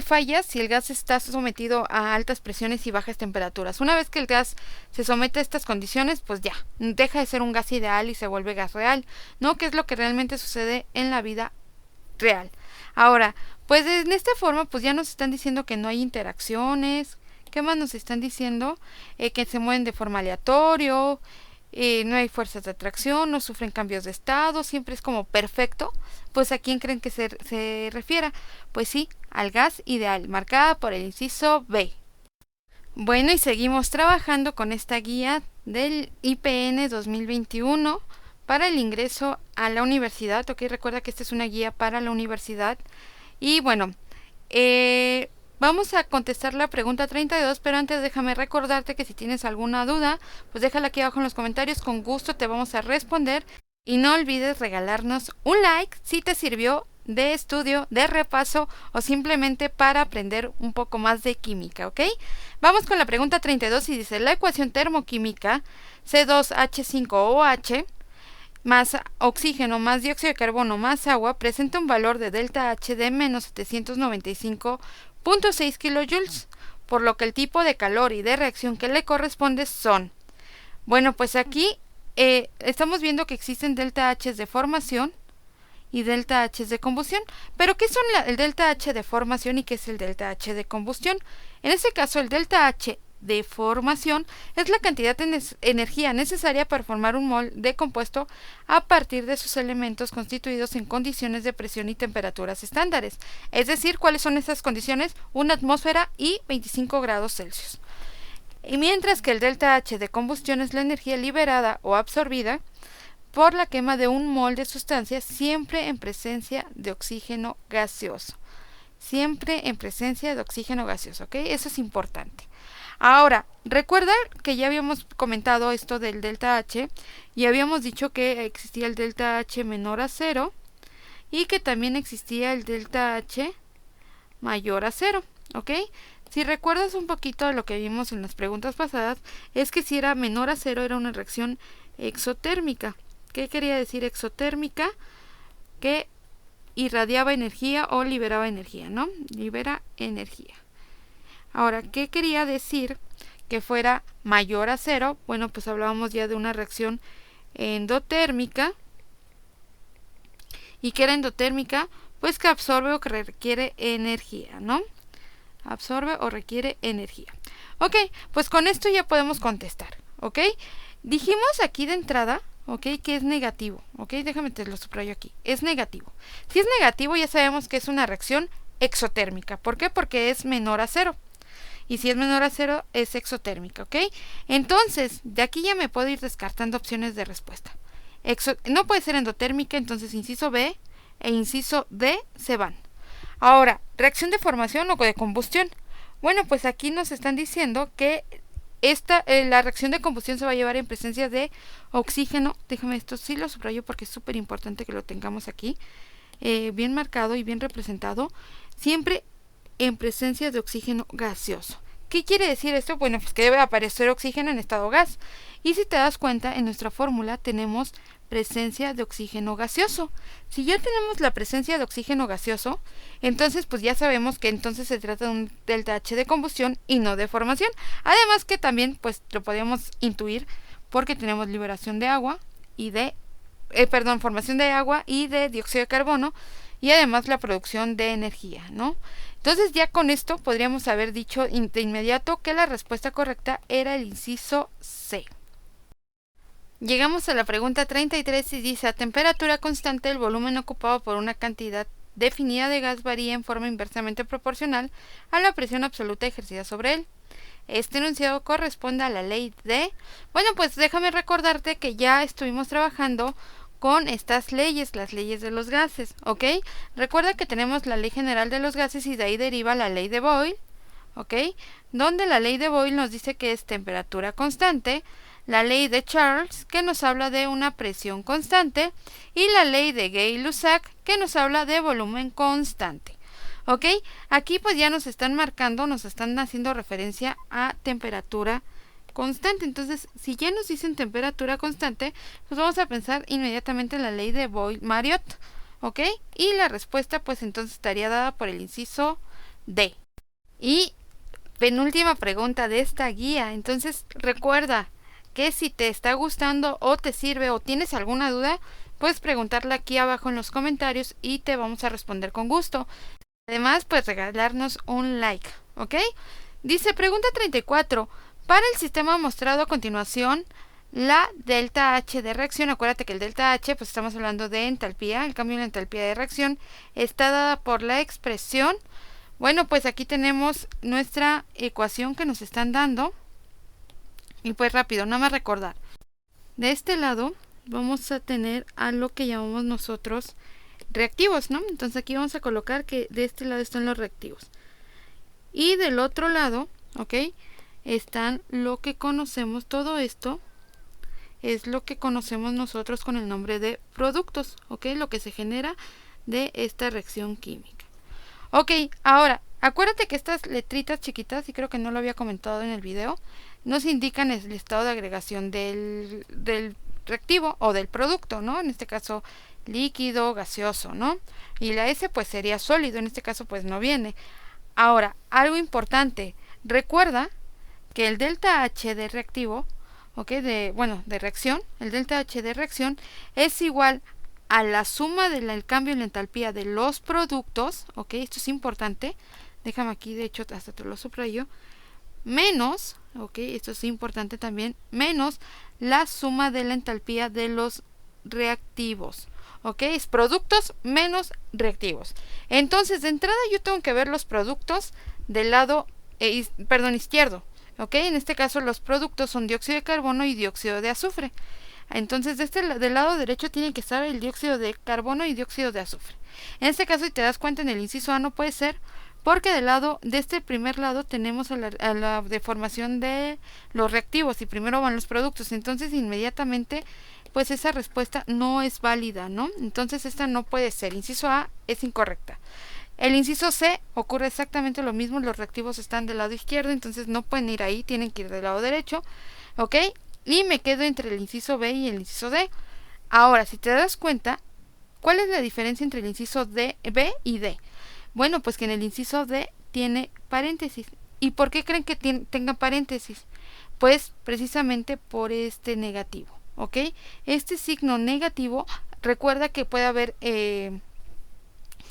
falla si el gas está sometido a altas presiones y bajas temperaturas. Una vez que el gas se somete a estas condiciones, pues ya, deja de ser un gas ideal y se vuelve gas real, ¿no? Que es lo que realmente sucede en la vida real. Ahora, pues en esta forma, pues ya nos están diciendo que no hay interacciones. ¿Qué más nos están diciendo? Que se mueven de forma aleatoria, no hay fuerzas de atracción, no sufren cambios de estado, siempre es como perfecto. Pues ¿a quién creen que se refiera? Pues sí, al gas ideal, marcada por el inciso B. Bueno, y seguimos trabajando con esta guía del IPN 2021 para el ingreso a la universidad. Ok, recuerda que esta es una guía para la universidad. Y bueno, vamos a contestar la pregunta 32, pero antes déjame recordarte que si tienes alguna duda, pues déjala aquí abajo en los comentarios, con gusto te vamos a responder. Y no olvides regalarnos un like si te sirvió de estudio, de repaso o simplemente para aprender un poco más de química, ¿ok? Vamos con la pregunta 32 y dice, la ecuación termoquímica C2H5OH más oxígeno más dióxido de carbono más agua presenta un valor de delta H de menos 795.6 kilojoules, por lo que el tipo de calor y de reacción que le corresponde son. Bueno, pues aquí estamos viendo que existen delta H de formación y delta H de combustión. Pero ¿qué son el delta H de formación y qué es el delta H de combustión? En este caso, el delta H de formación es la cantidad de energía necesaria para formar un mol de compuesto a partir de sus elementos constituidos en condiciones de presión y temperaturas estándares. Es decir, ¿cuáles son esas condiciones? Una atmósfera y 25 grados Celsius. Y mientras que el delta H de combustión es la energía liberada o absorbida por la quema de un mol de sustancia siempre en presencia de oxígeno gaseoso. Siempre en presencia de oxígeno gaseoso, ¿ok? Eso es importante. Ahora, recuerda que ya habíamos comentado esto del delta H y habíamos dicho que existía el delta H menor a 0 y que también existía el delta H mayor a 0, ¿ok? Si recuerdas un poquito de lo que vimos en las preguntas pasadas, es que si era menor a 0 era una reacción exotérmica. ¿Qué quería decir exotérmica? Que irradiaba energía o liberaba energía, ¿no? Libera energía. Ahora, ¿qué quería decir que fuera mayor a 0? Bueno, pues hablábamos ya de una reacción endotérmica. ¿Y qué era endotérmica? Pues que absorbe o que requiere energía, ¿no? Absorbe o requiere energía. Ok, pues con esto ya podemos contestar, ¿ok? Dijimos aquí de entrada, ¿ok? Que es negativo, ¿ok? Déjame te lo subrayo aquí. Es negativo. Si es negativo ya sabemos que es una reacción exotérmica. ¿Por qué? Porque es menor a 0. y si es menor a 0 es exotérmica, ¿ok? Entonces, de aquí ya me puedo ir descartando opciones de respuesta. No puede ser endotérmica, entonces inciso B e inciso D se van. Ahora, reacción de formación o de combustión. Bueno, pues aquí nos están diciendo que la reacción de combustión se va a llevar en presencia de oxígeno. Déjame esto, sí lo subrayo porque es súper importante que lo tengamos aquí, bien marcado y bien representado. Siempre en presencia de oxígeno gaseoso. ¿Qué quiere decir esto? Bueno, pues que debe aparecer oxígeno en estado gas. Y si te das cuenta, en nuestra fórmula tenemos presencia de oxígeno gaseoso. Si ya tenemos la presencia de oxígeno gaseoso, entonces pues ya sabemos que entonces se trata de un delta H de combustión y no de formación. Además que también pues lo podemos intuir porque tenemos liberación de agua y formación de agua y de dióxido de carbono, y además la producción de energía, ¿no? Entonces ya con esto podríamos haber dicho de inmediato que la respuesta correcta era el inciso C. Llegamos a la pregunta 33 y dice: a temperatura constante el volumen ocupado por una cantidad definida de gas varía en forma inversamente proporcional a la presión absoluta ejercida sobre él. Este enunciado corresponde a la ley de... Bueno, pues déjame recordarte que ya estuvimos trabajando con estas leyes, las leyes de los gases, ¿ok? Recuerda que tenemos la ley general de los gases y de ahí deriva la ley de Boyle, ¿ok? Donde la ley de Boyle nos dice que es temperatura constante, la ley de Charles, que nos habla de una presión constante, y la ley de Gay-Lussac, que nos habla de volumen constante. ¿Ok? Aquí pues ya nos están marcando, nos están haciendo referencia a temperatura constante. Entonces, si ya nos dicen temperatura constante, pues vamos a pensar inmediatamente en la ley de Boyle-Mariotte, ¿ok? Y la respuesta pues entonces estaría dada por el inciso D. Y penúltima pregunta de esta guía. Entonces, recuerda que si te está gustando o te sirve o tienes alguna duda, puedes preguntarla aquí abajo en los comentarios y te vamos a responder con gusto. Además, pues regalarnos un like, ¿ok? Dice, pregunta 34. Para el sistema mostrado a continuación, la delta H de reacción, acuérdate que el delta H, pues estamos hablando de entalpía, el cambio en la entalpía de reacción, está dada por la expresión. Bueno, pues aquí tenemos nuestra ecuación que nos están dando. Y pues rápido, nada más recordar. De este lado vamos a tener a lo que llamamos nosotros reactivos, ¿no? Entonces aquí vamos a colocar que de este lado están los reactivos. Y del otro lado, ¿ok? Están lo que conocemos, todo esto es lo que conocemos nosotros con el nombre de productos, ¿ok? Lo que se genera de esta reacción química. Ok, ahora, acuérdate que estas letritas chiquitas, y creo que no lo había comentado en el video, nos indican el estado de agregación del reactivo o del producto, ¿no? En este caso, líquido, gaseoso, ¿no? Y la S pues sería sólido, en este caso pues no viene. Ahora, algo importante, recuerda que el delta H de reactivo, ¿ok? De reacción, el delta H de reacción es igual a la suma del cambio en la entalpía de los productos, ¿ok? Esto es importante, déjame aquí, de hecho hasta te lo subrayo, menos, ¿ok? Esto es importante también, menos la suma de la entalpía de los reactivos, ¿ok? Es productos menos reactivos. Entonces, de entrada yo tengo que ver los productos del lado izquierdo, ¿ok? En este caso los productos son dióxido de carbono y dióxido de azufre. Entonces, del lado derecho tiene que estar el dióxido de carbono y dióxido de azufre. En este caso, si te das cuenta, en el inciso A no puede ser, porque de este primer lado tenemos a la deformación de los reactivos y primero van los productos. Entonces, inmediatamente, pues esa respuesta no es válida, ¿no? Entonces, esta no puede ser. Inciso A es incorrecta. El inciso C ocurre exactamente lo mismo, los reactivos están del lado izquierdo, entonces no pueden ir ahí, tienen que ir del lado derecho, ¿ok? Y me quedo entre el inciso B y el inciso D. Ahora, si te das cuenta, ¿cuál es la diferencia entre el inciso B y D? Bueno, pues que en el inciso D tiene paréntesis. ¿Y por qué creen que tenga paréntesis? Pues precisamente por este negativo, ¿ok? Este signo negativo, recuerda que puede haber,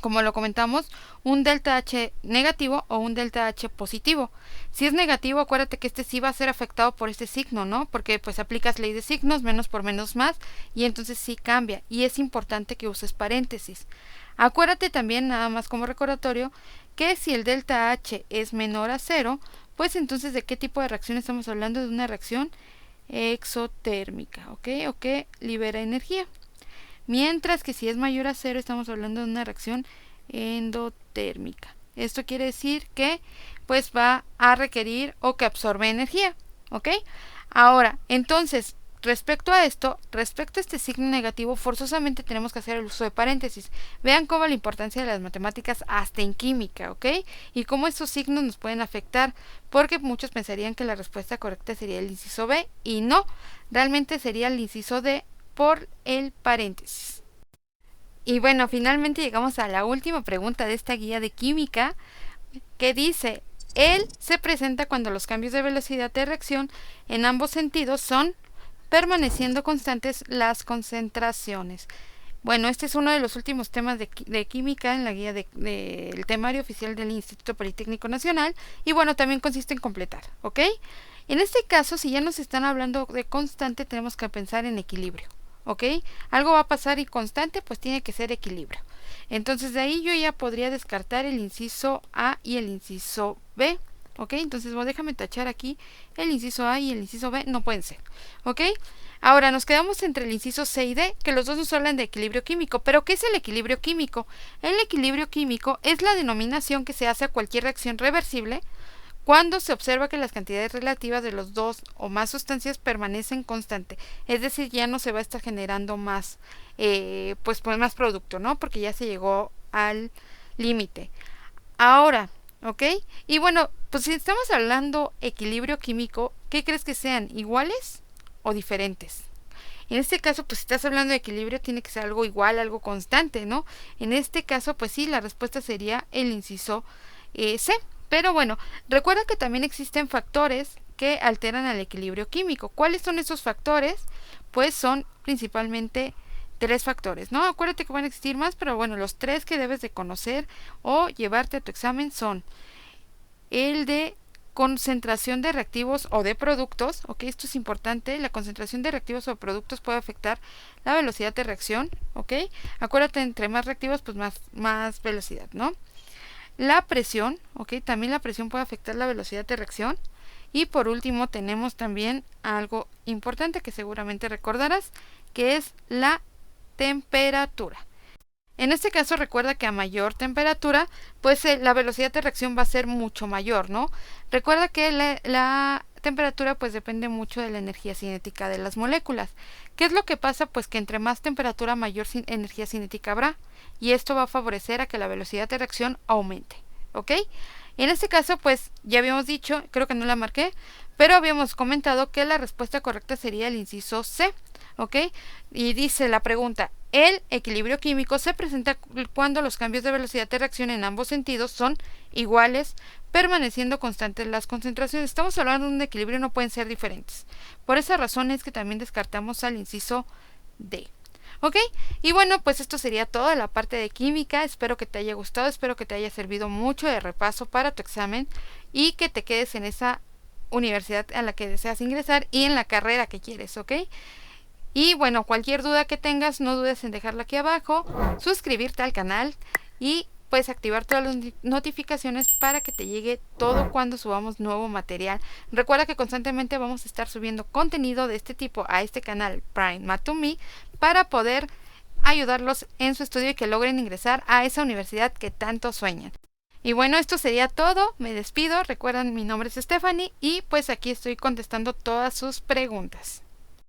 como lo comentamos, un delta H negativo o un delta H positivo. Si es negativo, acuérdate que este sí va a ser afectado por este signo, ¿no? Porque pues aplicas ley de signos, menos por menos más, y entonces sí cambia. Y es importante que uses paréntesis. Acuérdate también, nada más como recordatorio, que si el delta H es menor a 0, pues entonces ¿de qué tipo de reacción estamos hablando? De una reacción exotérmica, ¿ok? O que libera energía. Mientras que si es mayor a 0 estamos hablando de una reacción endotérmica. Esto quiere decir que pues va a requerir o que absorbe energía, ¿ok? Ahora, entonces, respecto a este signo negativo, forzosamente tenemos que hacer el uso de paréntesis. Vean cómo la importancia de las matemáticas hasta en química, ¿ok? Y cómo estos signos nos pueden afectar, porque muchos pensarían que la respuesta correcta sería el inciso B, y no, realmente sería el inciso D por el paréntesis. Y bueno, finalmente llegamos a la última pregunta de esta guía de química, que dice: él se presenta cuando los cambios de velocidad de reacción en ambos sentidos son permaneciendo constantes las concentraciones. Bueno, este es uno de los últimos temas de química en la guía del temario oficial del Instituto Politécnico Nacional, y bueno, también consiste en completar, ¿ok? En este caso, si ya nos están hablando de constante, tenemos que pensar en equilibrio, ¿ok? Algo va a pasar y constante, pues tiene que ser equilibrio. Entonces de ahí yo ya podría descartar el inciso A y el inciso B, ¿ok? Entonces déjame tachar aquí el inciso A y el inciso B, no pueden ser, ¿ok? Ahora nos quedamos entre el inciso C y D, que los dos nos hablan de equilibrio químico. ¿Pero qué es el equilibrio químico? El equilibrio químico es la denominación que se hace a cualquier reacción reversible cuando se observa que las cantidades relativas de los dos o más sustancias permanecen constantes. Es decir, ya no se va a estar generando más, pues más producto, ¿no? Porque ya se llegó al límite. Ahora, ¿ok? Y bueno, pues si estamos hablando equilibrio químico, ¿qué crees que sean? ¿Iguales o diferentes? En este caso, pues si estás hablando de equilibrio, tiene que ser algo igual, algo constante, ¿no? En este caso, pues sí, la respuesta sería el inciso C. Pero bueno, recuerda que también existen factores que alteran al equilibrio químico. ¿Cuáles son esos factores? Pues son principalmente 3 factores, ¿no? Acuérdate que van a existir más, pero bueno, los 3 que debes de conocer o llevarte a tu examen son el de concentración de reactivos o de productos, ¿ok? Esto es importante. La concentración de reactivos o productos puede afectar la velocidad de reacción, ¿ok? Acuérdate, entre más reactivos, pues más velocidad, ¿no? La presión, ¿ok? También la presión puede afectar la velocidad de reacción. Y por último tenemos también algo importante que seguramente recordarás, que es la temperatura. En este caso recuerda que a mayor temperatura, pues la velocidad de reacción va a ser mucho mayor, ¿no? Recuerda que la temperatura pues depende mucho de la energía cinética de las moléculas. ¿Qué es lo que pasa? Pues que entre más temperatura, mayor energía cinética habrá, y esto va a favorecer a que la velocidad de reacción aumente, ¿ok? En este caso, pues ya habíamos dicho, creo que no la marqué, pero habíamos comentado que la respuesta correcta sería el inciso C, ¿ok? Y dice la pregunta: el equilibrio químico se presenta cuando los cambios de velocidad de reacción en ambos sentidos son iguales, permaneciendo constantes las concentraciones. Estamos hablando de un equilibrio, no pueden ser diferentes. Por esa razón es que también descartamos al inciso D. ¿Ok? Y bueno, pues esto sería toda la parte de química. Espero que te haya gustado, espero que te haya servido mucho de repaso para tu examen y que te quedes en esa universidad a la que deseas ingresar y en la carrera que quieres, ¿ok? Y bueno, cualquier duda que tengas, no dudes en dejarla aquí abajo, suscribirte al canal y puedes activar todas las notificaciones para que te llegue todo cuando subamos nuevo material. Recuerda que constantemente vamos a estar subiendo contenido de este tipo a este canal Prime Math to Me para poder ayudarlos en su estudio y que logren ingresar a esa universidad que tanto sueñan. Y bueno, esto sería todo, me despido. Recuerden, mi nombre es Stephanie y pues aquí estoy contestando todas sus preguntas.